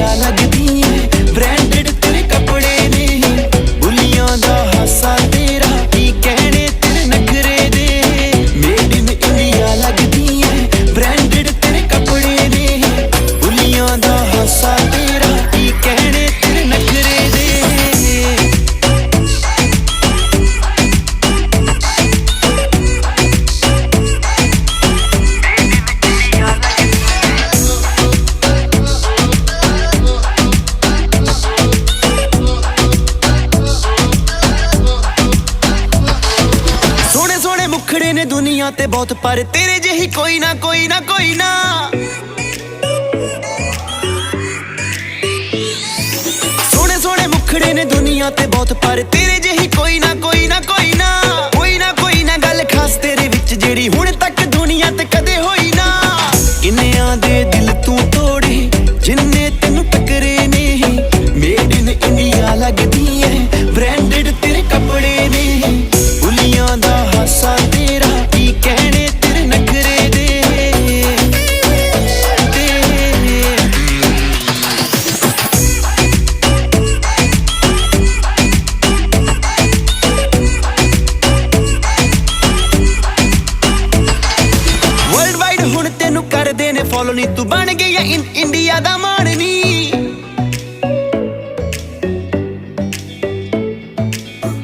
India लगदी है, branded तेरे कपड़े ने, बुलियां दा हासा तेरा की कहने तेरे नखरे दे। मेड इन इंडिया लगदी है, ब्रांडेड तेरे कपड़े ने, बुलियां दा हासा तेरा की कहने तेरे नखरे दे। मुखड़े ने दुनिया ते बहुत पर तेरे जेही कोई ना कोई ना कोई ना। सोने सोने मुखड़े ने दुनिया ते बहुत पर तेरे जेही कोई ना कोई ना कोई ना। कोई ना गल खास तेरे विच जेड़ी हुण तक दुनिया ते कदे होई ना। किन्नियां दे दिल तू तोड़े जिन्ने तेनू टकरे ने, मेड इन इंडिया लगदी है, ब्रांडेड तेरे कपड़े ने, बुलियां दा हासा तेरा की कहने तेरे नखरे दे। वर्ल्ड वाइड हुण तेनू करदे ने फॉलो नी, तू बन गई है इंडिया दा मान नी।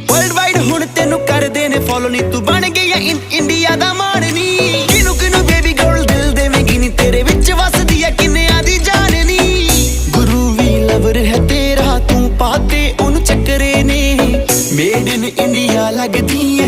वर्ल्ड वाइड हुण तेनू करदे ने फॉलो नी, तू बन गई है इंडिया दा मान नी। किनू किनू बेबी गर्ल दिल देवेंगी नी, तेरे विच वसदी है किन्नियां दी जान नी। गुरु भी लवर है तेरा, तू पाते उन चक्करे ने, मेड इन इंडिया लगदी